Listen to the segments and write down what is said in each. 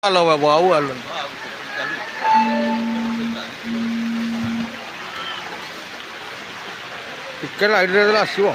Halo babu au halo. ଟିକେ light ଦେଲେ ଆସିବ।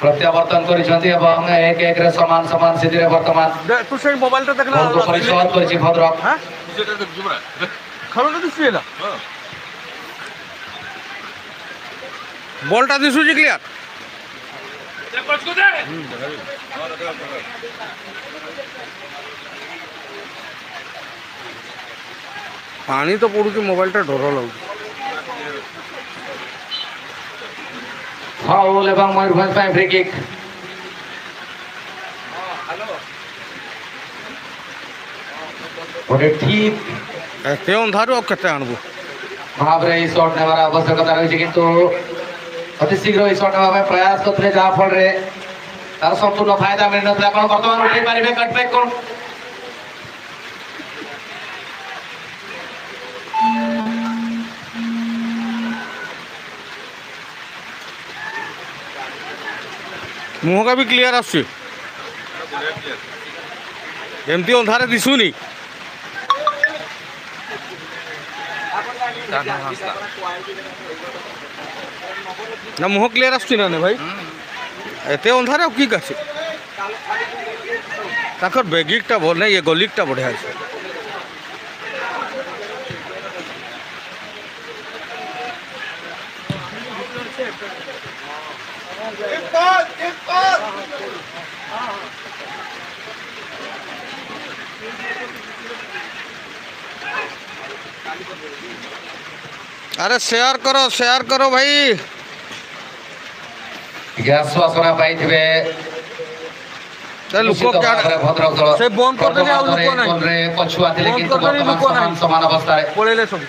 प्रत्यावर्तन करिसेंती एवं एक एक रे समान समान स्थिति रे वर्तमान तू से मोबाइल टा देखला बॉल को परिसर करछि भद्रक हां सेटा देख जुबरा खलोटा दिसला हां बॉलटा दिसुची क्लियर ते पछको दे पानी तो पड़ुची मोबाइल टा डर लागु फाउल एवं मयूरभंज ପାଇଁ फ्री किक ओटे ठीक एते अंधारू आ केते आनबो भाव रे शॉट नेवार आवश्यकता रही किंतु अति शीघ्र शॉट नेवा ପାଇଁ प्रयास करथले जा फल रे तार संपूर्ण फायदा मिल नथला कोन वर्तमान उठै पारिबे कट बैक कोन मुह का भी क्लियर आसुची एमती अंधारे दिसुनी ना मुह क्लियर आसुची ना ने भाई एते अंधारे की काছে ताकर बेगिकटा बोल नहीं ये गलिकटा बढ़िया আছে अरे शेयर करो भाई गैस वासना पाई थिबे लुक क्या भद्रक दल से बंद कर देले आ लुक नहीं रे पछुआ थिले किंतु वर्तमान समान समान अवस्था रे पळेले सब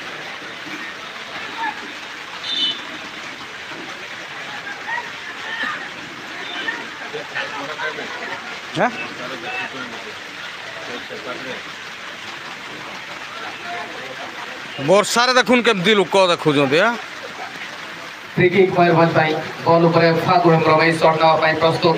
हैं ବର୍ଷାରେ ଦେଖୁନ କେମିତି ଲୋକ ଦେଖୁଛନ୍ତି फ्री किक मयूरभंज ପାଇଁ ବଲ୍ ଉପରେ ଫାଗୁଣ ପ୍ରବେଶ ଶଟ୍ ନେବା ପାଇଁ ପ୍ରସ୍ତୁତ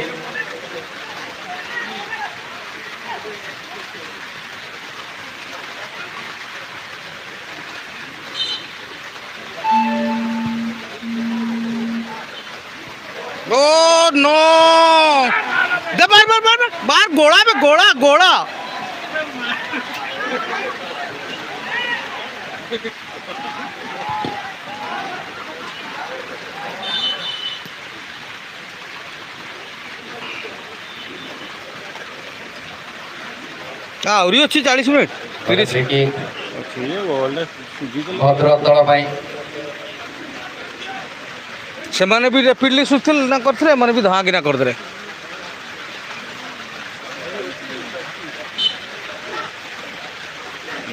ओ नो दे बार गोला में गोला आहरी अच्छी 40 मिनट फ्री किक भद्रक दल ପାଇଁ ସେମାନେ ବି ରେପିଡଲି ସୁଥିଲେ ନା କରିଥିଲେ ଏମାନେ ବି ଧାଁ କିନା କରିଦେଲେ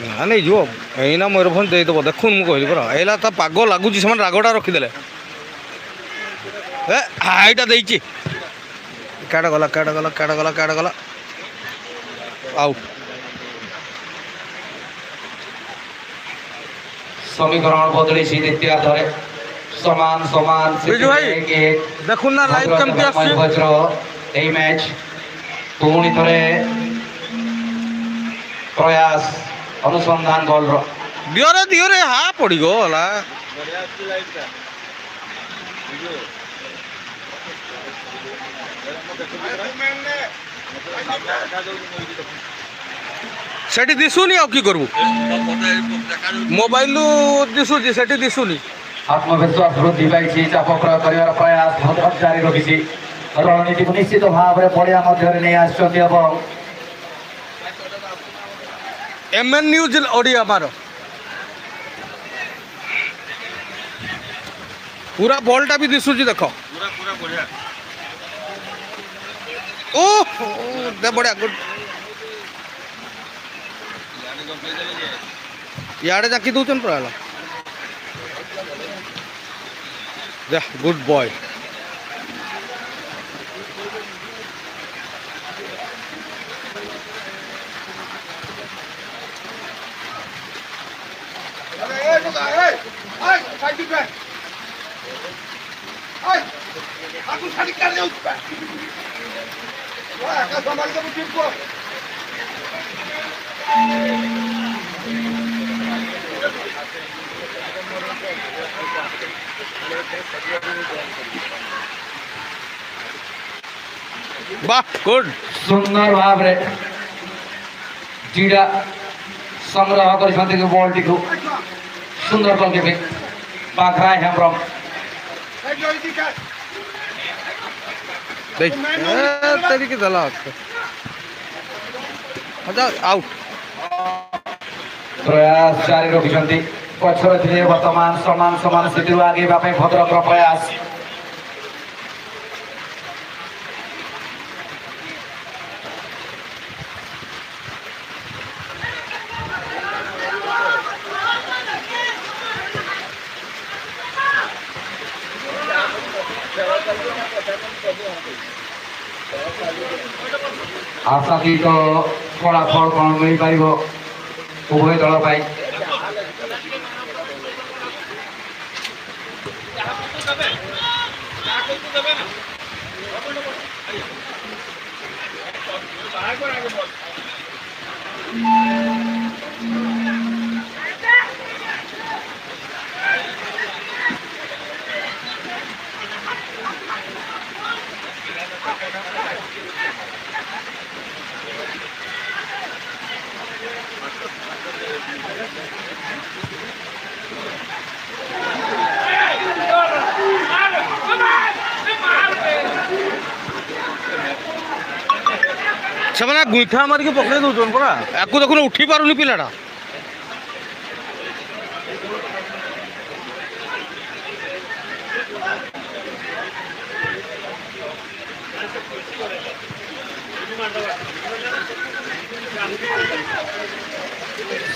ନା ନେଇଯିବ ଏଇନା ମୟୂରଭଞ୍ଜ ଦେଇଦେବ ଦେଖୁନ ମୁଁ କହିଲି ପରା ଏଇଲା ତା ପାଗ ଲାଗୁଛି ସେମାନେ ରାଗଟା ରଖିଦେଲେ ଏ ଏଇଟା ଦେଇଛି କାଡ଼ ଗଲା ଆଉଟ୍ समीकरण बदली द्वितीय धरे समान समान देखुन ना लाइव केमती आसुची एई मैच पुणी थरे प्रयास अनुसंधान बॉल रो दियो रे हा पड़ी गला सेठी दिसुनी आ कि करू मोबाइल दिसुची सेठी दिसुनी आत्मविश्वास वृद्धि पाई चाप प्रयोग कर प्रयास भद्रक जारी रखी रणनीति को निश्चित भाव में पड़िया मध्य नहीं आसुँच MN न्यूज ओडिया मारो पूरा बॉलटा भी दिशुची देख ओ दे बढ़िया गुड याडे जाकी दउछन पूरा जा गुड बॉय वाह गुड सुंदर भाव रे जीडा संग्रह कर बॉल टी सुंदर बल के बाघरा हेम्ब्रम देख तरीके दला आउट प्रयास जारी रखिछन्ति पछर थिले वर्तमान समान समान स्थिति आगे बापे भद्रक प्रयास आशातीत फलाफल कौन मिल पार उभय दल पाई ସେମାନେ ଗୁଇଠା ମାରିକି ପକେଇ ଦଉଛନ୍ତି ପରା ୟାକୁ ଦେଖୁନ ଉଠି ପାରୁନି ପିଲାଟା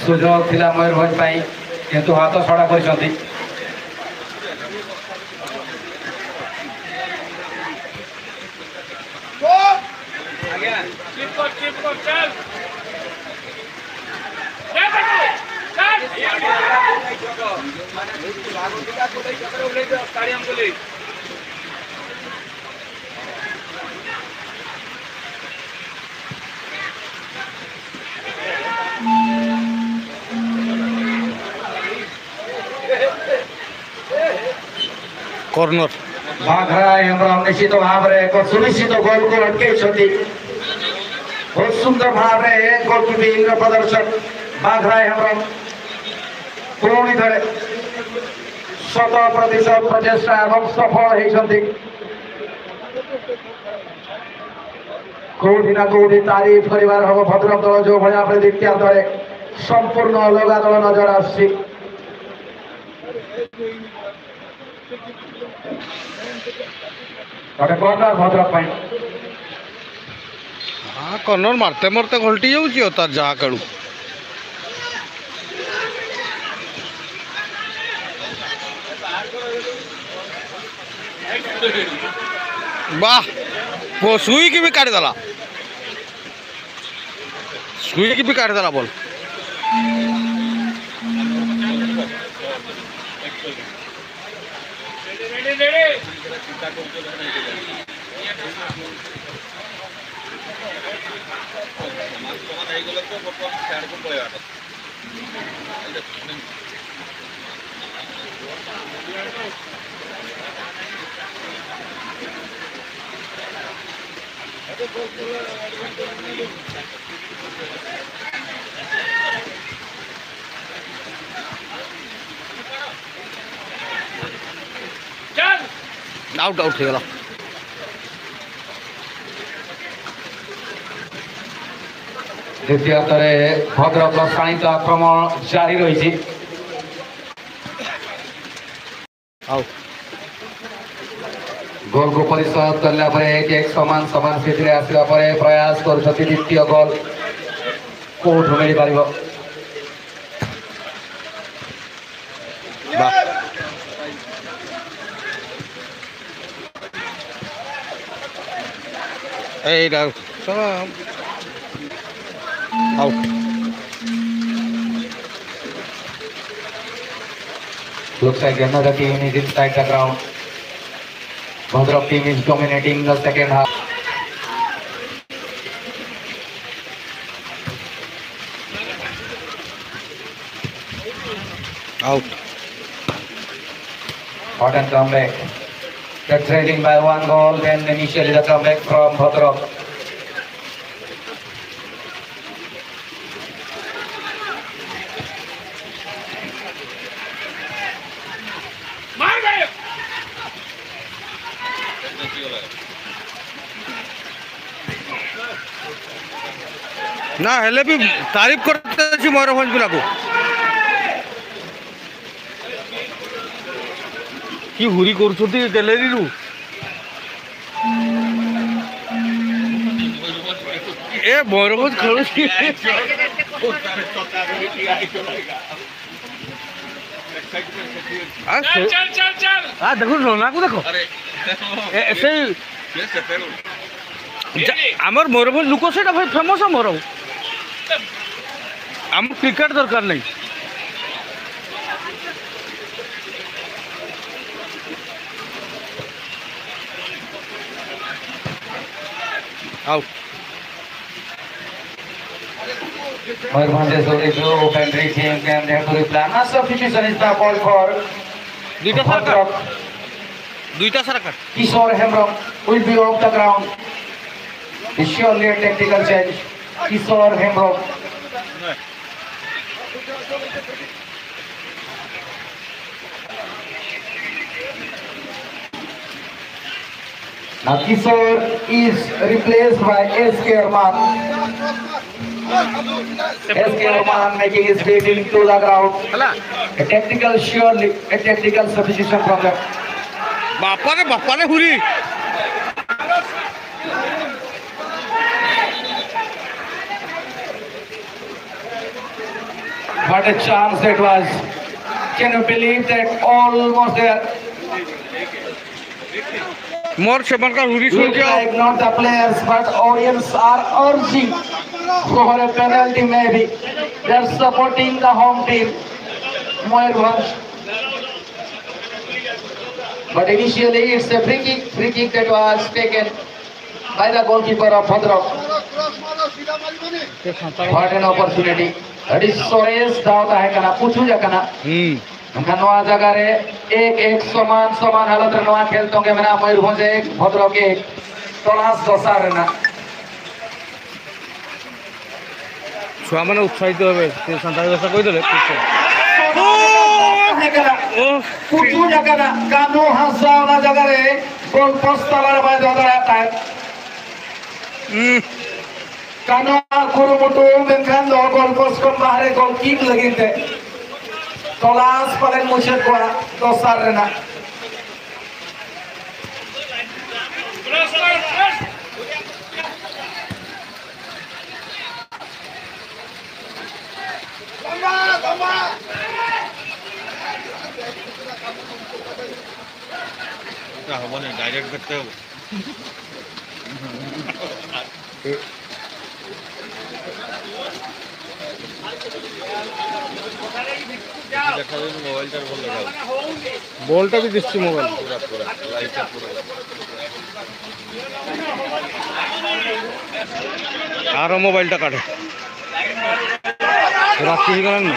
सुजोग थिला मयूरभंज पाई किंतु हाथ छड़ा कर कॉर्नर बाघरा हेम्ब्रम निश्चित भाव में एक सुनिश्चित गोल को अटके बहुत सुंदर भाव में गोलकीपिंग प्रदर्शन बाघरा हेम्ब्रम पुणी थे 100% प्रचेषा और सफल होती कौटी ना कौटी तारीफ कर हम भद्रक दल जो भाई द्वितीय संपूर्ण अलग दल नजर आसी कॉर्नर भद्रक हाँ कॉर्नर मारते मारते घोल्टी जाऊँ तार जहाँ खेलू वाह वो सुई की भी काटिदेला सुई की भी काटिदेला बॉल आउट आउट हो गला দ্বিতীয়তরে ভদ্রক স্থানিত আক্রমণ জারি রয়েছে। গোলକୁ ପରିଶୋଧ କଲା ପରେ 1-1 ସମାନ ସମାନ ସ୍ଥିତିରେ ଆସିବା ପରେ ପ୍ରୟାସ କରୁଛନ୍ତି ଦ୍ୱିତୀୟ ଗୋଲ କୋଉଠୁ ମିଳିପାରିବ। এইটা out. Looks like another team is inside the ground. Bhadrak team is dominating the second half. Out. Hot and comeback. They're trailing by 1 goal. Then initially the comeback from Bhadrak. না হেলে বি তারিফ করতে আছি ময়ূরভঞ্জ পিলাକୁ কি হুরি করছতি গ্যালারিরু এ ময়ূরভঞ্জ খেলুছি দেখুন রোনাকু দেখো সেই আমার Mayurbhanj look সেটা ভাই ফেমস আমার আমার ক্রিকেট দরকার নেই out Mayurbhanj is only two open reaching and they have to reply. Not substitution is the call for Bhadrak. দুইটা সারাকার Kishore Hembrom will be off the ground. It's surely a tactical change. Kishore Hembrom. Now Kishore is replaced by S.K. Arman. S.K. Arman making his debut into the ground. A tactical, surely a tactical substitution from them. বাপারে হুরি What a chance that was. Can you believe that almost there? More সেমানকার হুরি Looks শুনছে like not the players but audience are urging for a penalty maybe. They're supporting the home team. Mayurbhanj. But initially it's a free kick that was taken by the goalkeeper of Bhadrak. What an opportunity. That is Suresh दावता है कना पूछू जा कना उनका नवा जगह रे एक समान हालत रे नवा खेलतो के मना मयूरभंज एक भद्रक एक तलाश दसार ना ছুয়া মানে উৎসাহিত হবে সান্তালি ভাষা কই দিলে पूछू जा कना कानो हंसा ना जगह रे गोल पोस्ट वाला बाय दादा आता है कानो गुरु मुटु मेनखान दो गोल पोस्ट को बाहर गोल किक लगिते तलाश पालन मुशत को दसार रे ना হবো না ডাইরেক্ট করতে হবে বলটা भी দিচ্ছি মোবাইল আরো মোবাইলটা কাটে রাখছি কেন না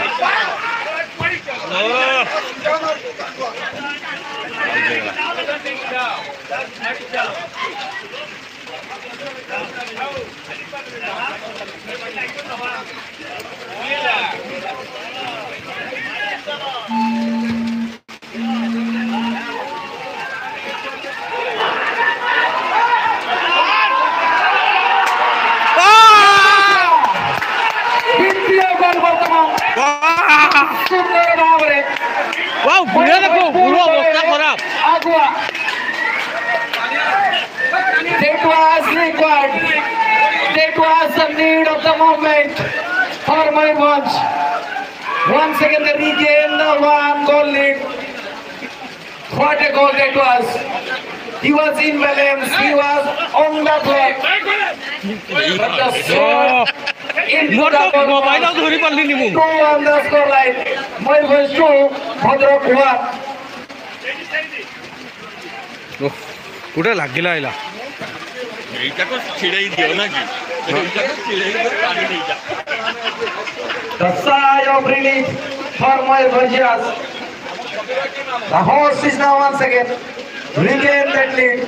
ସୁନ୍ଦର ଭାବରେ ବୁଢ଼ା ଦେଖ ବୁଢ଼ା ଅବସ୍ଥା ଖରାପ ଆଗୁଆ that was required, that was the need of the moment for Mayurbhanj. Once again they regain the 1 goal lead. What a goal that was. He was in balance, he was on the block, but the shot into the mobile ধরি পারলিনি মু 2 on the score line. Mayurbhanj 2, Bhadrak 1. কোটে লাগিলা আইলা এইটাকে ছিড়াই দিও নাকি এইটাকে ছিড়াই দিও পানি নেই যা The sigh of relief for Mayurbhanjians. The horse is now once again regain that lead.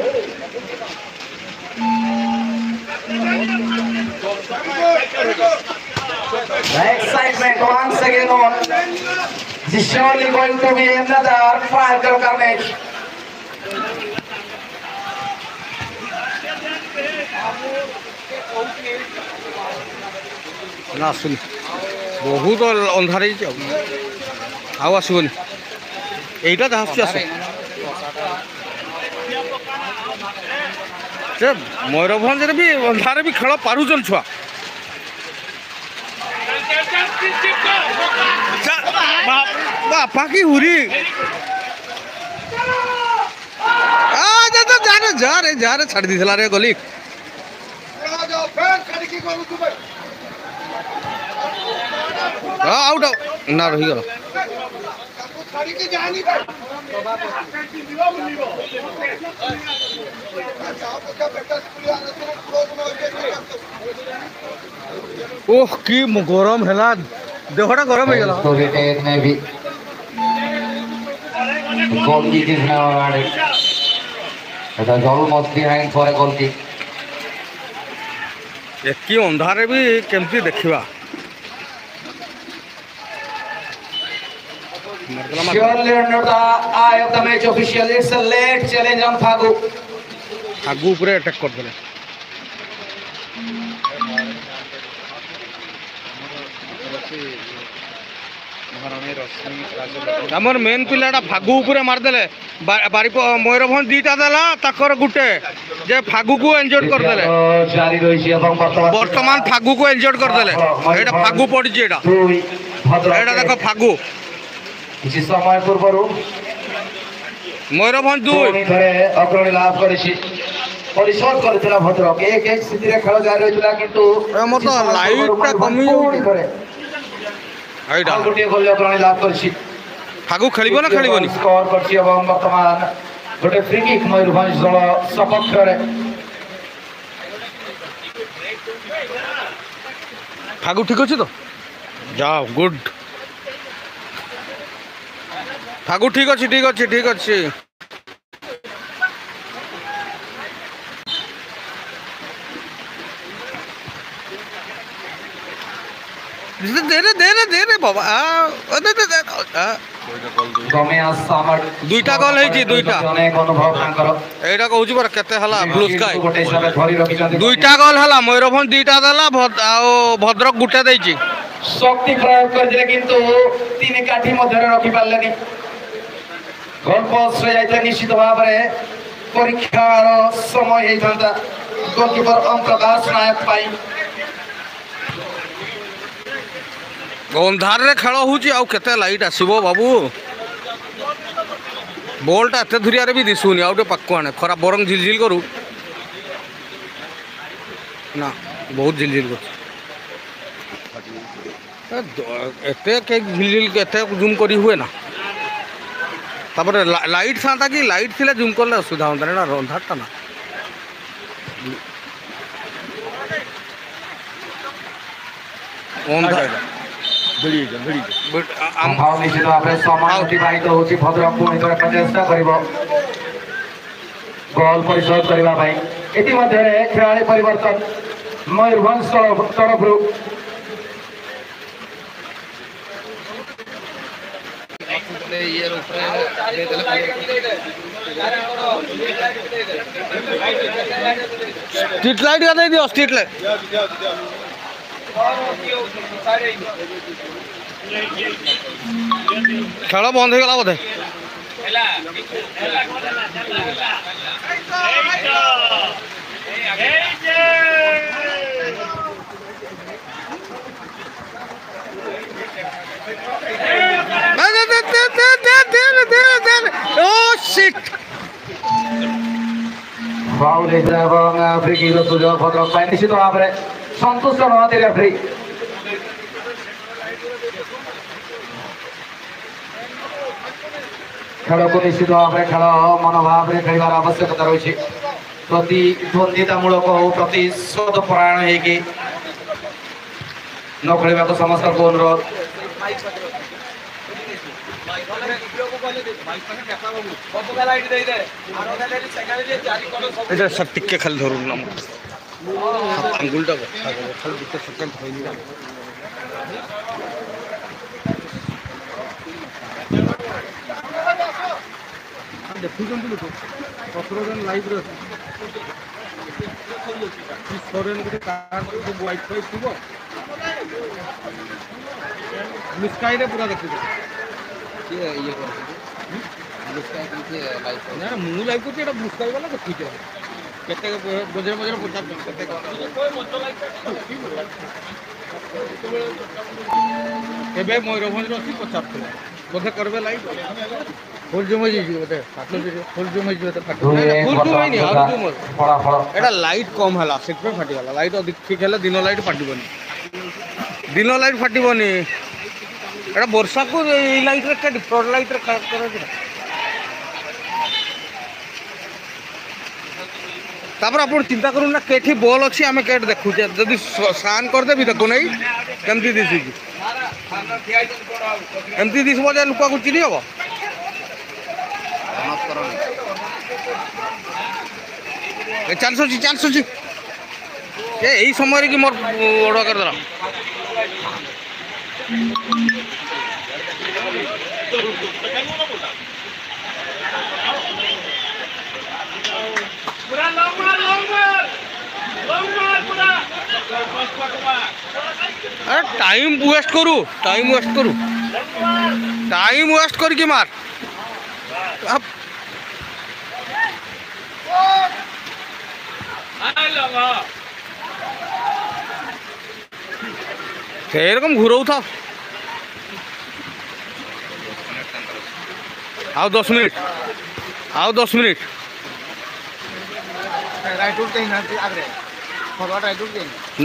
The excitement once again on. This is surely going to be another final carnage. না আসুনি বহুত ଅନ୍ଧାର ହେଇଛି ଆଉ ଆସିବନି এইটা ଯାହା ଆସୁଛି ଆସ ସେ ମୟୂରଭଞ୍ଜରେ ବି ଅନ୍ଧାରରେ ବି ଖେଳ ପାରୁଛନ୍ ଛୁଆ ବାପା କି ହୁରି ଯାରେ ଯାରେ ଛାଡ଼ି ଦେଇଥିଲା ରେ ଗଲି আউট না রহিগল ওহ কি গরম হেলা দেহটা গরম হয়ে গেল Goal kick is now awarded. It is almost behind for a goal kick. ଏକି ଅନ୍ଧାରେ ବି କେମିତି ଦେଖିବା Surely under the eye of the match official, it's a late challenge on Phagu. ଆଗୁ ଉପରେ ଆଟାକ୍ କରିଦେଲେ ଆମର ମେନ୍ ପିଲାଟା ଫାଗୁ ଉପରେ ମାରିଦେଲେ ବାରି ମୟୂରଭଞ୍ଜ ଦୁଇଟା ଦେଲା ତାଙ୍କର ଗୋଟେ ଯେ ଫାଗୁକୁ ଏନ୍ଜୋର୍ଡ କରିଦେଲେ ଜାରି ରହିଛି ଏବଂ ବର୍ତ୍ତମାନ ଫାଗୁକୁ ଏନ୍ଜୋର୍ଡ କରିଦେଲେ ଏଇଟା ଫାଗୁ ପଡ଼ିଛି ଏଇଟା ଏଇଟା ଦେଖ ଫାଗୁ କିଛି ସମୟ ପୂର୍ବରୁ ମୟୂରଭଞ୍ଜ ଦୁଇ ଥରେ ଅଗ୍ରଣୀ ଲାଭ କରିଛି ପରିଶୋଧ କରିଥିଲା ଭଦ୍ରକ 1-1 ସ୍ଥିତିରେ ଖେଳ ଜାରି ରହିଥିଲା କିନ୍ତୁ ଆମର ତ ଲାଇଟଟା କମି ଯାଉଛି ଏଇଟା ଆଉ ଗୋଟିଏ ଗୋଲ ଅଗ୍ରଣୀ ଲାଭ କରିଛି ଫାଗୁ ଖେଳିବ ନା ଖେଳିବନି ସ୍କୋର କରିଛି ଏବଂ ବର୍ତ୍ତମାନ ଗୋଟେ ଫ୍ରି କିକ୍ ମୟୂରଭଞ୍ଜ ଦଳ ସପକ୍ଷରେ ଫାଗୁ ଠିକ ଅଛି ତ ଯାଅ ଗୁଡ୍ ଫାଗୁ ଠିକ ଅଛି ଠିକ ଅଛି ଠିକ ଅଛି দে বাবা দুইটা গোল হয়েছি দুইটা এইটা কହୁଛି পরা কেতে হলা ব্লু স্কাই দুইটা গোল হলা ময়ূরভঞ্জ দুইটা দেলা ଆଉ ভদ্রক গুটে ଦେଇଛି শক্তি প্রয়োগ କରିଥିଲେ কিন্তু ତିନି କାଠି ମଧ୍ୟରେ ରଖି ପାରିଲେନି ଗୋଲ ପୋଷ୍ଟରେ ଯାଇଥିଲେ ନିଶ୍ଚିତ ଭାବରେ ପରୀକ୍ଷାର ସମୟ ହେଇଥାନ୍ତା ଗୋଲକିପର ଓମ୍ ପ୍ରକାଶ ନାୟକ ପାଇଁ ଅନ୍ଧାରରେ ଖେଳ ହେଉଛି ଆଉ କେତେ ଲାଇଟ୍ ଆସିବ ବାବୁ ବଲ୍ଟା ଏତେ ଧୁରିଆରେ ବି ଦିଶୁନି ଆଉ ଟିକେ ପାଖକୁ ଆଣେ ଖରା ବରଂ ଝିଲଝିଲ କରୁ ନା ବହୁତ ଝିଲଝିଲ କରୁଛି ଏତେ ଝିଲଝିଲ ଏତେ ଜୁମ୍ କରି ହୁଏ ନା ତାପରେ ଲାଇଟ୍ ଥାନ୍ତା କି ଲାଇଟ୍ ଥିଲେ ଜୁମ୍ କଲେ ଅସୁବିଧା ହୁଅନ୍ତା ନା ଅନ୍ଧାରଟା ନା ଅନ୍ଧାର ନିଶ୍ଚିତ ଭାବରେ ସମୟ ଅତିବାହିତ ହେଉଛି ଭଦ୍ରକ ପୁଣି ଥରେ ପ୍ରଚେଷ୍ଟା କରିବ ଗୋଲ ପରିଶୋଧ କରିବା ପାଇଁ ଇତିମଧ୍ୟରେ ଖେଳାଳି ପରିବର୍ତ୍ତନ ମୟୂରଭଞ୍ଜ ତରଫରୁ स्ट्रीट लाइट का दे दियो स्ट्रीट लाइट ଖେଳ ବନ୍ଦ ହେଇଗଲା ବୋଧେ। फाउल এবং ফ্রি কিক সুযোগ ভদ্রক পায় নিশ্চিত ভাবে সন্তুষ্ট নয় রেফারি। খেলକୁ ନିଶ୍ଚିତ ଭାବରେ ଖେଳ ମନୋଭାବରେ ଖେଳିବାର ଆବଶ୍ୟକତା ରହିଛି। ପ୍ରତିଦ୍ୱନ୍ଦିତାମୂଳକ ହଉ ପ୍ରତିଶୋଧ ପରାୟଣ ହେଇକି ନ ଖେଳିବାକୁ ସମସ୍ତଙ୍କୁ ଅନୁରୋଧ। এটা স্যার টিকে খালি ধরুন না আঙ্গুলটা খালি দুটো সেকেন্ড হয়নি। ଦେଖୁଛନ୍ତି ଲୋକ 17 ଜଣ ଲାଇଭ୍ରେ ଅଛି। ଗୋଟେ କାର୍ ୱାଇଫାଇ ଥିବ ସ୍କାଇରେ ପୁରା ଦେଖୁଛ। ନା ମୁଁ ଲାଇଭ୍ କରୁଛି ଏଇଟା ସ୍କାଇ ବାଲା ଦେଖୁଛ କେତେ ମଝିରେ ମଝିରେ ପଚାରୁଛନ୍ତି କେତେ ଏବେ ମୟୂରଭଞ୍ଜରେ ଅଛି ପଚାରୁଥିଲେ ବୋଧେ କରିବେ ଲାଇଭ୍। ফুল জুম হয়ে যাইছি bote ফুল জুম হয়ে যাইছে ফাটি ফুল জুম হয়নি আর জুম এটা লাইট কম হলা সেটপে ফাটি গলা লাইট অধিক ঠিক হলে দিন লাইট ফাটিবনি দিন লাইট ফাটিবনি এটা বর্ষা কো এই লাইট রে কে ফ্রড লাইট রে কাট করে দিলা। তারপর আপন চিন্তা করুন না কেঠি বল আছে আমি কেট দেখুছে যদি সান করে দেবি দেখো নাই কেমতি দিছি কি এমতি দিছবো যে লুকা কো চিনি হবো। চালছ এই সময় কি মোর বড় করদেলা টাইম ওয়েস্ট করি কি মার সেরকম ঘুরেও থাক। ଆଉ 10 ମିନିଟ୍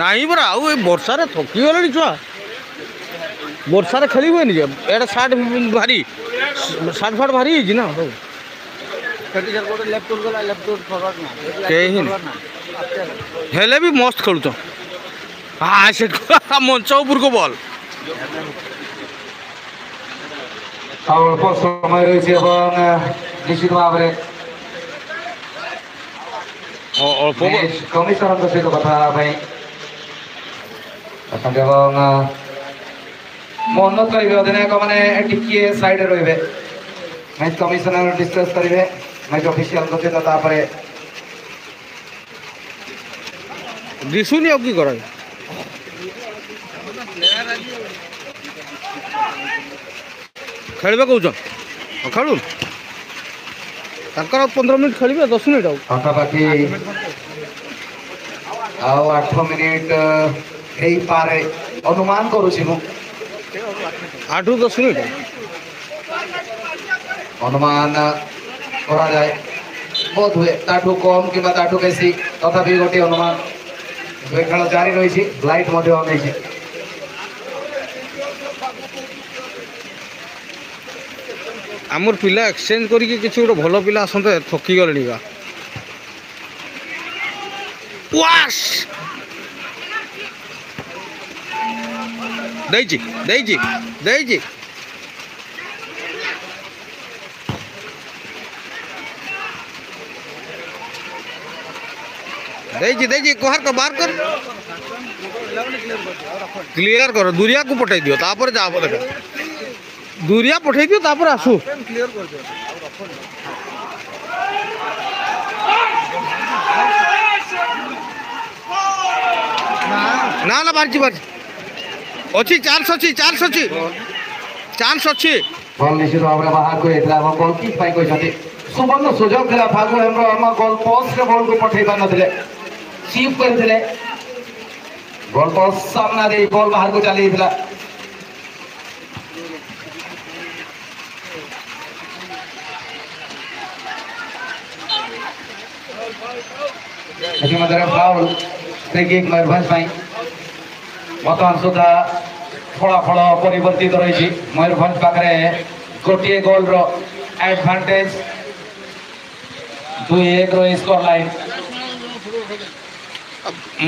ନାଇଁ ପରା ଆଉ ଏ ବର୍ଷାରେ ଥକିଗଲେଣି ଛୁଆ ବର୍ଷାରେ ଖେଳିବେନି ଯେ ଏଇଟା ସାର୍ଟ ଭାରି ହେଇଛି ନା ସବୁ ହେଲେ ବି ମସ୍ତ ଖେଳୁଛ। ସେ ମଞ୍ଚ ଉପରକୁ ବଲ୍ ଅଳ୍ପ ସମୟ ରହିଛି ଏବଂ ନିଶ୍ଚିତ ଭାବରେ କମିଶନରଙ୍କ ସହିତ କଥା ହେବା ପାଇଁ ଅଛନ୍ତି ଏବଂ ମୁଁ ଅନୁରୋଧ କରିବି ଅଧିନାୟକ ମାନେ ଟିକିଏ ସାଇଡ୍ରେ ରହିବେ। ମ୍ୟାଚ୍ କମିଶନର ଡିସ୍କସ୍ କରିବେ ମ୍ୟାଚ୍ ଅଫିସିଆଲଙ୍କ ସହିତ ତାପରେ ଦିଶୁନି ଆଉ କି କରା ଖେଳିବେ କହୁଛ ଖେଳୁ ତାଙ୍କର 15 ମିନିଟ୍ ଖେଳିବେ 10 ମିନିଟ୍ ଆଉ ପାଖାପାଖି ଆଉ 8 ମିନିଟ୍ ହେଇପାରେ ଅନୁମାନ କରୁଛି ମୁଁ 8ରୁ 10 ମିନିଟ୍ ଅନୁମାନ କରାଯାଏ ବୋଧ ହୁଏ ତାଠୁ କମ୍ କିମ୍ବା ତାଠୁ ବେଶୀ ତଥାପି ଗୋଟିଏ ଅନୁମାନ। ଖେଳ ଜାରି ରହିଛି ଲାଇଟ୍ ମଧ୍ୟ ଅନ୍ ହେଇଛି। ଆମର ପିଲା ଏକ୍ସଚେଞ୍ଜ କରିକି କିଛି ଗୋଟେ ଭଲ ପିଲା ଆସନ୍ତେ ଥକିଗଲେଣି ବା ୱାସ୍ ଦେଇଛି बाहर कर क्लियर कर दुरिया को पठाई दियो तापर जा देख दुरिया पठाई दियो तापर आसू ना ना बारची अच्छी 400 अच्छी ଚାନ୍ସ ଅଛି बल निश्चित भाव में बाहर को एतला हम बॉल किक पाई कोई छथि सुवर्ण सुजोग थिला फागु हमरो हम गोल पोस्ट रे बॉल को पठै पान नथिले चीप करथिले गोल पोस्ट सामना दे बॉल बाहर को चली थिला एथि मदर फाउल फ्री किक मयूरभंज पाई वर्तमान सुधा फलाफल परिवर्तित रही मयूरभंज पाखे गोटे गोल रो एडवांटेज 2-1 रो स्कोर लाइन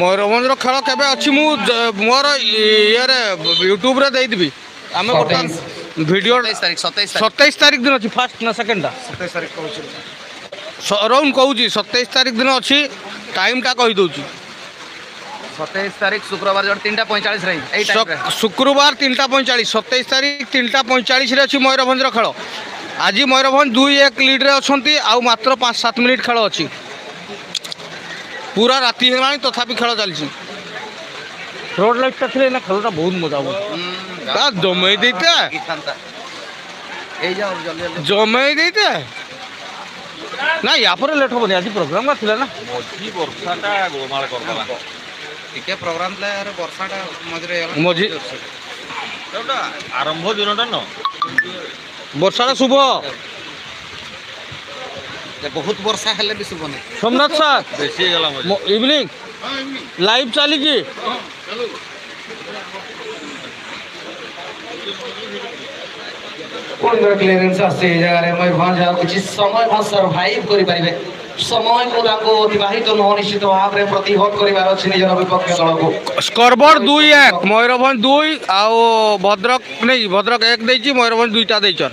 मयूरभंज खेल केबे अछि मु मोर ये यूट्यूब रे देई दिबी आमे बर्तमान वीडियो 27 तारिख दिन अछि फर्स्ट ना सेकंड 27 तारिख कहू अराउंड कहू 27 तारिख दिन अछि टाइम टा कहि दउ 27 तारीख शुक्रवार जो 3:45 रही शुक्रवार 3:45 27 तारीख 3:45 रे अछि मयूरभंज खेल आज मयूरभंज 2-1 लीड रे अछंती आ मात्र 5-7 मिनिट खेल अछि पूरा राति हेलानी तथापि खेल चलछि रोड लाइट ता थिले ना खेलटा बहुत मजा आबो ता जमई देते ए जाओ जल्दी जमई देते ना या पर लेट होबनी आज प्रोग्राम का थिला ना मझी वर्षाटा गोमाल करदेला टिके प्रोग्राम ला यार वर्षाटा मजरे मझी ଏଟା ଆରମ୍ଭ ଦିନଟା ନ ବର୍ଷାଟା ଶୁଭ बहुत वर्षा हेले भी सुबह सोमनाथ सर ବେଶୀ ହେଇଗଲା ମଝି इवनिंग लाइव चली की पूर्ण क्लियरेंस आसे जगह रे मयूरभंज आ कुछ समय में सर्वाइव करि परिबे समय को ताको अतिबाहित न निश्चित भाव रे प्रतिहत करिवार अछि निजर विपक्ष दल को स्कोरबोर्ड 2-1 मयूरभंज 2 आउ भद्रक नहीं भद्रक 1 देछि मयूरभंज 2टा देछन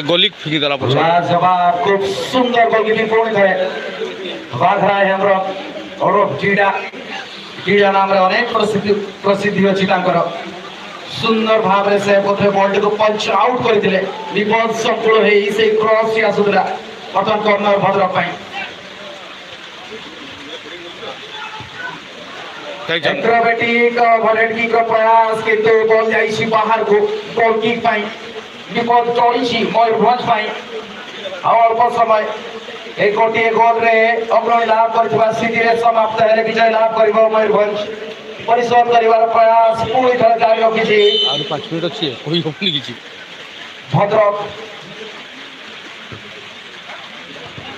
गोली फिंगी दला पर जवाब खूब सुंदर गोलकीपिंग पूर्ण करे बाघरा है हमरो और जीडा जीडा नाम रे अनेक प्रसिद्धि अछि तांकर सुंदर भाव रे से पथे बॉल को पंच आउट कर दिले विपद संपूर्ण हे से क्रॉस या सुदरा बटन कॉर्नर भद्रक पाई एक्रोबैटिक ओवरहेड किक प्रयास किंतु बॉल जाइछि बाहर को गोल किक पाई विपद टळिछि मयूरभंज पाई अल्प समय एक गोटे गोल रे अग्रणी लाभ करथिबा स्थिति रे समाप्त हेले विजय लाभ करिबो मयूरभंज परिशोध करिवार प्रयास पूरी तरह जारी रखिछि और 5 मिनिट अछि कोई होपनी किछि भद्रक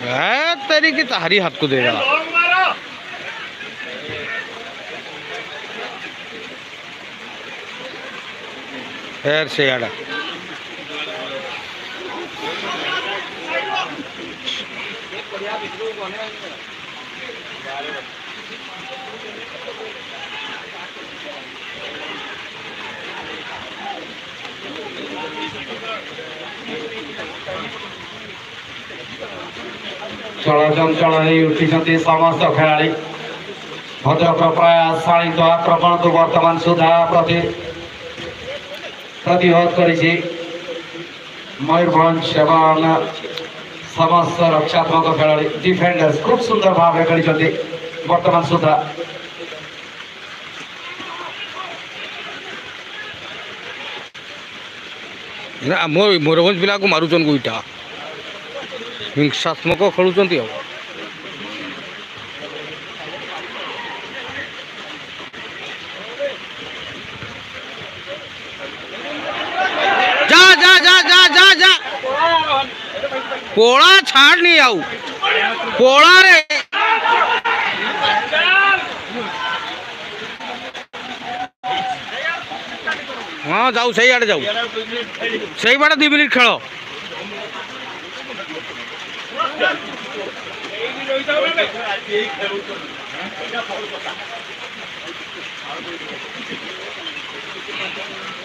है तेरी की तारी हाथ को देगा फिर से आड़ा चलचंचल उठिଛନ୍ତି समस्त खेलाड़ी भद्रक प्रयास शाणित आक्रमण को वर्तमान सुधा प्रतिहत करिछि मयूरभंज एवं समस्त रक्षात्मक खेलाड़ी डिफेंडर्स खूब सुंदर भाव खेली वर्तमान सुधा ना मयूरभंज पिला को मारुचन गोईटा हिंसात्मक खेलुचंती अब जा जा जा जा जा जा पोड़ा छाड़ नहीं आऊ पोड़ा रे हाँ जाऊ सही आड़े जाऊ सही बाटे 2 मिनिट खेल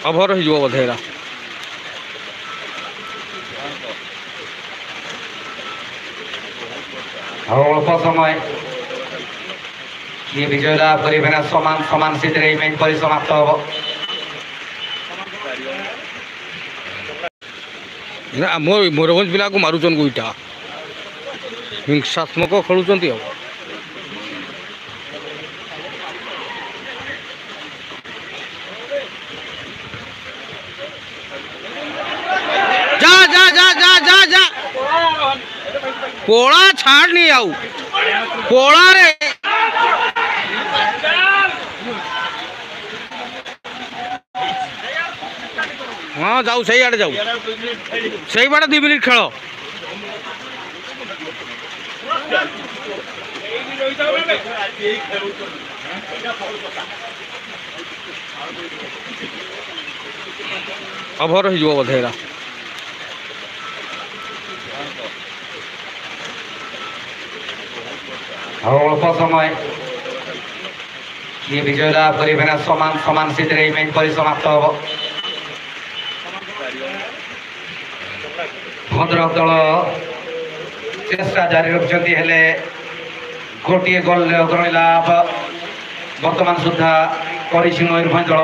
अभर हो बोधेरा अल्प समय ये विजय लाभ करें समान समान स्थिति मैच परिसमाप्त हम ना मयूरभंज पिला को मारुचन गोईटा ହିଂସାତ୍ମକ ଖେଳୁଛନ୍ତି ଆଉ। ଯା ଯା ଯା ଯା ଯା ଯା ପୋଳା ଛାଡ଼ନି ଆଉ ପୋଳାରେ ହଁ ଯାଉ ସେଇଆଡ଼େ ଯାଉ ସେଇ ବାଟେ 2 ମିନିଟ୍ ଖେଳ। ଓଭର ହେଇଯିବ ବୋଧେ ଏରା। ଆଉ ଅଳ୍ପ ସମୟ କିଏ ବିଜୟ ଲାଭ କରିବେ ନା ସମାନ ସମାନ ସ୍ଥିତିରେ ଏହି ମ୍ୟାଚ୍ ପରିସମାପ୍ତ ହେବ। ଭଦ୍ରକ ଦଳ ଚେଷ୍ଟା ଜାରି ରଖିଛନ୍ତି ହେଲେ ଗୋଟିଏ ଗୋଲରେ ଅଗ୍ରଣୀ ଲାଭ ବର୍ତ୍ତମାନ ସୁଦ୍ଧା କରିଛି ମୟୂରଭଞ୍ଜ ଦଳ।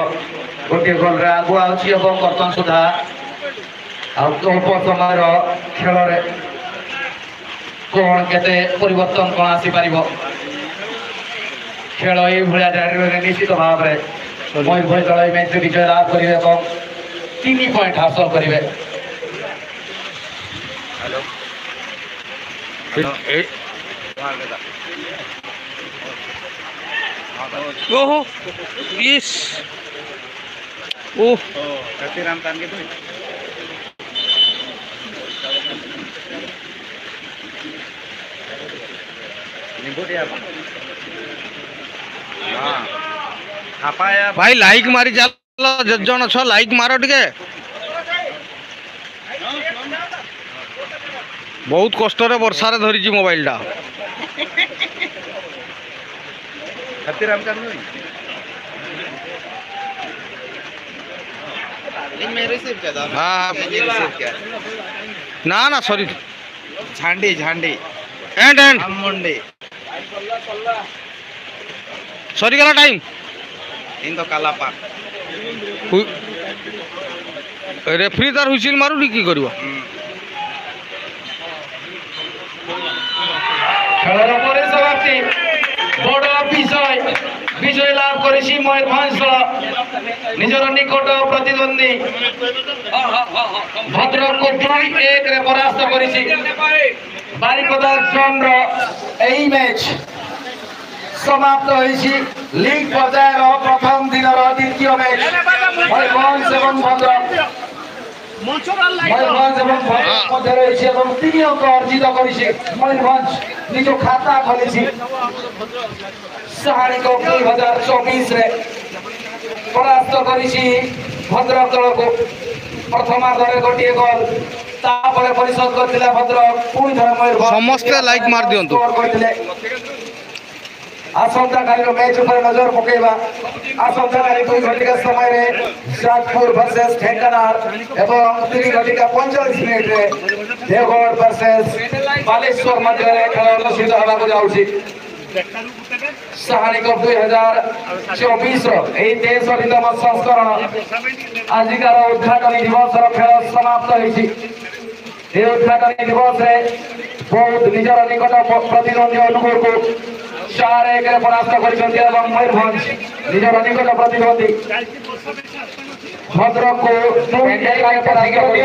ଗୋଟିଏ ଗୋଲରେ ଆଗୁଆ ଅଛି ଏବଂ ବର୍ତ୍ତମାନ ସୁଦ୍ଧା ଆଉ ଅଳ୍ପ ସମୟର ଖେଳରେ କ'ଣ କେତେ ପରିବର୍ତ୍ତନ କ'ଣ ଆସିପାରିବ। ଖେଳ ଏଇଭଳିଆ ଜାରି ରହିଲେ ନିଶ୍ଚିତ ଭାବରେ ମୟୂରଭଞ୍ଜ ଦଳ ଏହି ମ୍ୟାଚରେ ବିଜୟ ଲାଭ କରିବେ ଏବଂ 3 ପଏଣ୍ଟ ହାସଲ କରିବେ। ओहो इस ओह राम तान के तो भाई लाइक मारी चल जन छ लाइक मार टिके बहुत कष्ट रे वर्षा रे धरी मोबाइल टा हाँ ना ना sorry Jhandi Jhandi and and मुंडी सॉरी गला टाइम इन तो काला पाक रेफरी तार हुइसिल मारू की करबो খেলার পরে সমাপ্তি বড় বিজয় বিজয় লাভ করেছি ময়ূরভঞ্জ দল নিজের নিকট প্রতিদ্বন্দ্বী ভদ্রকକୁ 2-1 রে পরাস্ত করেছি। বারিপদা জোনর এই ম্যাচ সমাপ্ত হয়েছি। লিগ পর্যায়ের প্রথম দিনের দ্বিতীয় ম্যাচ ময়ূরভঞ্জ এবং ভদ্রক ময়ূরভঞ্জ এবং ভদ্রক মধ্যে রয়েছে এবং 3 অঙ্ক অর্জিত করেছে ময়ূরভঞ্জ নিজ খাতা খোলিছি। সাহানিকো 2024 রে পরাস্ত করেছি ভদ্রক দলକୁ প্রথমার্ধরে গোটিয়ে গোল তারপরে পরিশোধ করছিল ভদ্রক পুଣି ধরে ময়ূরভঞ্জ ସମସ୍ତେ ଲାଇକ୍ ମାରି ଦିଅନ୍ତୁ। আসন্তাকালীন ম্যাচ উপরে নজর পকাইবা। আসন্তাকালী 2 ঘটিকা সময়ে যাজপুর ভার্সেস ঢেঙ্কানাল এবং 3 ঘটিকা 45 মিনিটে দেওগড় ভার্সেস বালেশ্বর মধ্যে খেলা অনুষ্ঠিত হବାକୁ যাଉଛି। সাহানি কপ 2024 ର এই 63তম সংস্করণ ଆଜିକାର ଉଦ୍ଘାଟନୀ ଦିବସର ଖେଳ ସମାପ୍ତ ହୋଇଛି। এই ଉଦ୍ଘାଟନୀ ଦିବସରେ ବହୁତ ନିଜର ନିକଟ ପ୍ରତିଦ୍ୱନ୍ଦ୍ୱୀ ଅନୁଗୁଳକୁ 4-1 ରେ ପରାସ୍ତ କରିଛନ୍ତି ଏବଂ ମୟୂରଭଞ୍ଜ ନିଜର ନିକଟ ପ୍ରତିଦ୍ୱନ୍ଦ୍ୱୀ ଭଦ୍ରକକୁ 2-1 ରେ ପରାସ୍ତ କରିଛି।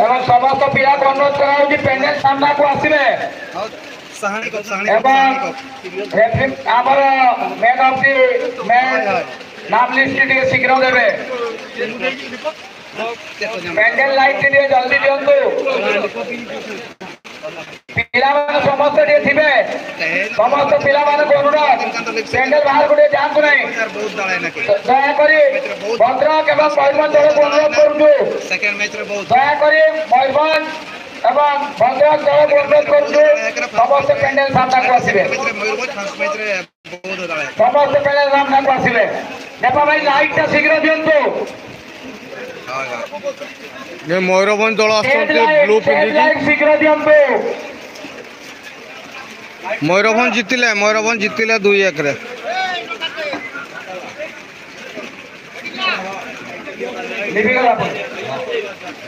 ଏବଂ ସମସ୍ତ ପିଲାକୁ ଅନୁରୋଧ କରାଯାଉଛି ପେଣ୍ଡେଲ ସାମ୍ନାକୁ ଆସିବେ এবং আমার ম্যান অফ দি ম্যাচ নাম লিস্ট টিকে শীঘ্র দেবে। প্যান্ডেল লাইট টিকে জলদি দিয়ন্তু। ପିଲାମାନେ ସମସ୍ତେ ଟିକେ ଥିବେ ସମସ୍ତ ପିଲାମାନଙ୍କୁ ଅନୁରୋଧ ପ୍ୟାଣ୍ଡେଲ ବାହାରକୁ ଟିକେ ଯାଆନ୍ତୁ ନାହିଁ। ଦୟାକରି ଭଦ୍ରକ ଏବଂ ମୟୂରଭଞ୍ଜ ଦଳକୁ ଅନୁରୋଧ କରୁଛୁ ଦୟାକରି ମୟୂରଭଞ୍ଜ এবং ভদ্রক দলକୁ অনুରୋଧ କରୁଛୁ ସମସ୍ତେ ପ୍ୟାଣ୍ଡେଲ ସାମ୍ନାକୁ ଆସିବେ। ସମସ୍ତେ ପ୍ୟାଣ୍ଡେଲ ସାମ୍ନାକୁ ଆସିବେ। ନେପା ଭାଇ ଲାଇଟଟା ଶୀଘ୍ର ଦିଅନ୍ତୁ। ये मयूरभंज दल ब्लू पिंधि ଶୀଘ୍ର ଦିଅନ୍ତୁ। मयूरभंज जितिले 2-1 रे।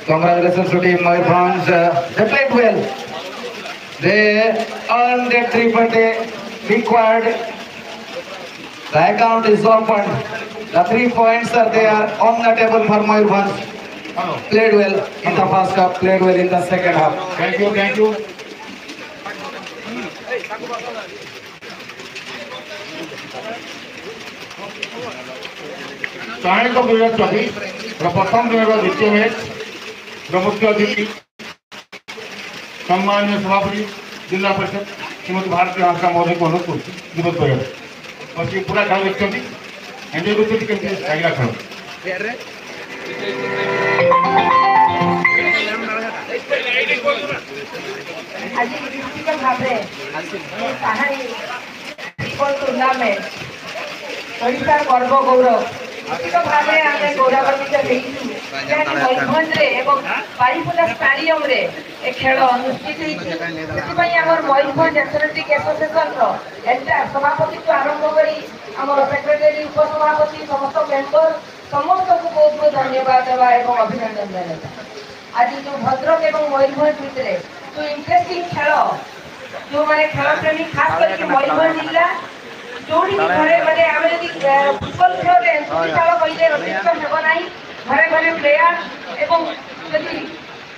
Congratulations to team Mayurbhanj. They played well. They earned the 3 point they required. The account is opened. The 3 points are there on the table for Mayurbhanj. Played well in the first half, played well in the second half. Thank you, thank you. Sahayaka 2024 प्रथम दिन द्वितीय match मुख्य अतिथि सम्माननीय सभापति जिला परिषद श्रीमती भारती हांसदा महोदय को अनुरोध दिवस और सी पूरा खेल देखते एंजॉय करते केमती लगला खेल आज डिजिटल भाबरे साहानी फुटबॉल टूर्नामेंट ओडिशा गर्व गौरव निश्चित भावे आमे गौरवान्वित हेइछु यानी मयूरभंज रे एवं बारीपुला स्टेडियम रे ए खेल अनुष्ठित हेइछु सेति हमर मयूरभंज एथलेटिक एसोसिएशन रो एटा सभापति तो आरंभ करी हमर सेक्रेटरी उपसभापति समस्त मेंबर समस्त को बहुत बहुत धन्यवाद देवा एवं अभिनंदन देना आज जो भद्रक एवं मयूरभंज भितर जो इंटरेस्टिंग खेल जो माने खेल प्रेमी खास करके मयूरभंज जिला जोड़ी घरे घरे आमे यदि फुटबॉल खेल रे सुविधा कइले अतिरिक्त हेबो नाही घरे घरे प्लेयर एवं यदि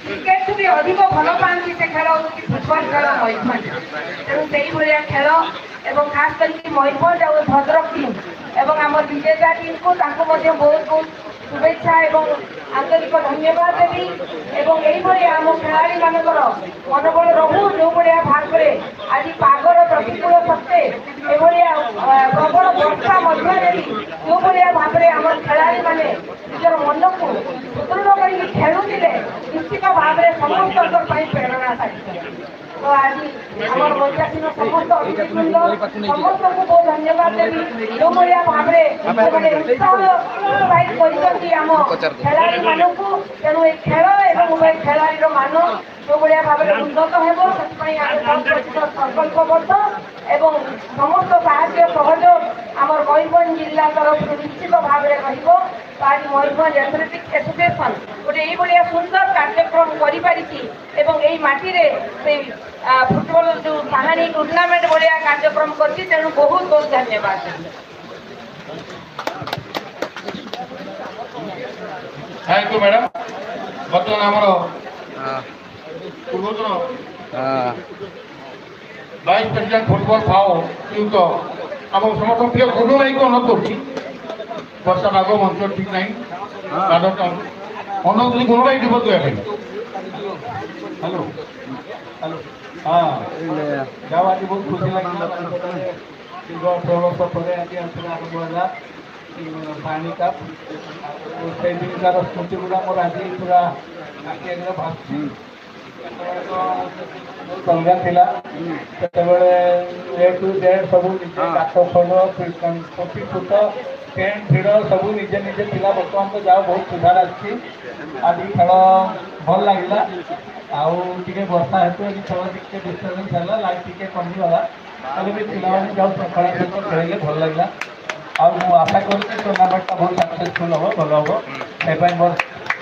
क्रिकेट भी अधिक भल पाती से खेल होती फुटबॉल खेल मयूरभंज तेणु से भाया खेल एवं खास करके मयूरभंज और भद्रक टीम एवं आम विजेता टीम को बहुत बहुत शुभेच्छा एवं आंतरिक धन्यवाद देवी एवं यही आम खेलाड़ी मानकर मनोबल रहू जो भाया भाग में आज पागर प्रतिकूल सत्ते प्रबल वर्षा मध्य जो भाया भाव में आम खेलाड़ी मैंने निजर मन को सुदृढ़ कर खेलुले निश्चित भाव में समस्त प्रेरणा साजिश तो आज आम मंचासीन समस्त अतिथिवृंद समस्त को बहुत धन्यवाद देवी जो भाया भाव में उत्साह खेलाड़ी मानक तेणु ये खेल और खेलाड़ी मान जो भाया भाव में उन्नत संकल्पबद्ध एवं समस्त साहाय्य सहयोग आम मयूरभंज जिला तरफ निश्चित भाव में आज मयूरभंज एथलेटिक एसोसिएशन गोटे ये सुंदर कार्यक्रम करी फुटबॉल जो साहानी टूर्नामेंट भाया कार्यक्रम कर तेणु बहुत बहुत धन्यवाद थैंक यू मैडम बर्तमान आमर पूर्वतन वाइस प्रेसिडेंट फुटबॉल फाओ युक्त आम समस्त प्रिय गुरु भाई को अनुरोध कर वर्षा बाग मंच ठीक ना अनुरोध करी गुरु भाई दिवस देवा हेलो हेलो हाँ जाओ आज बहुत खुशी लगी पानी का से दिनकार स्मृति गुड़ा मोर आज पूरा संज्ञा थिला ए टू जेड सब निजे काठ खोल कॉपी फुट पेन भिड़ सब निजे निजे थिला बर्तमान तो जाओ बहुत सुधार आछि आज खेल भल लगिला आउ टिके वर्षा हेतु ये खेल टिके डिस्टर्बेंस है लाइट टिके कमिगला तबे भी पिलावानी जाओ सकाळ सहित खेले भल लगिला और मु आशा करूँ टूर्नामेंट बहुत सक्सेसफुल हम भल हम से मोर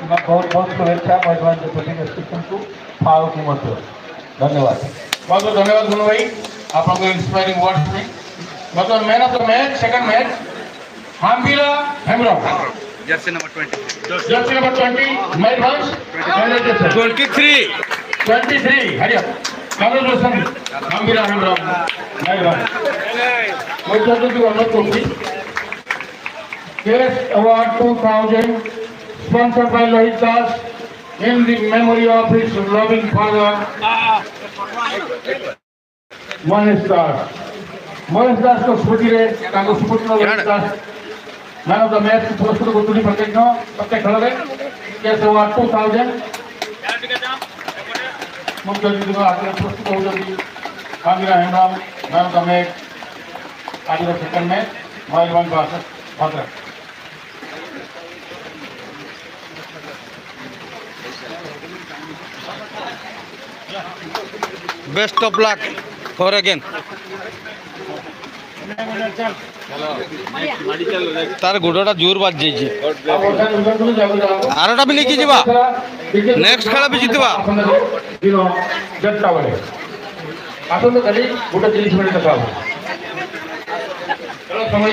बहुत बहुत शुभेच्छा मयूरभंज एथलेटिक एसोसिएशन को फाओ को धन्यवाद बहुत बहुत धन्यवाद गुनु भाई आपको इंस्पायरिंग वर्ड्स में मतलब man of the match second match Hambila Hembram jersey number 20 Mayurbhanj 23 हरिया कांग्रेचुलेशन हामबिला हेमब्रम मयूरभंज मुझे अनुरोध करूँ cash award 2000 sponsored by Lohit Das in the memory of his loving father Mahesh Das को स्मृति रे ताको सुपुत्र Lohit Das man of the match पुरस्कृत गुतुनी प्रत्येक खेल रे केस अवार्ड 2000 मुख्य अतिथि आज पुरस्कृत होउछथि Hambila Hembram man of the match आज second match Mayurbhanj versus Bhadrak best of luck for again तार गोड़टा जोर बाज जाइए आरटा भी लेके जा नेक्स्ट खेल भी जीतवा ଆସନ୍ତୁ କାଲି ଗୋଟେ 30 ମିନିଟ୍ ଦେଖା ହେବ। ସମୟ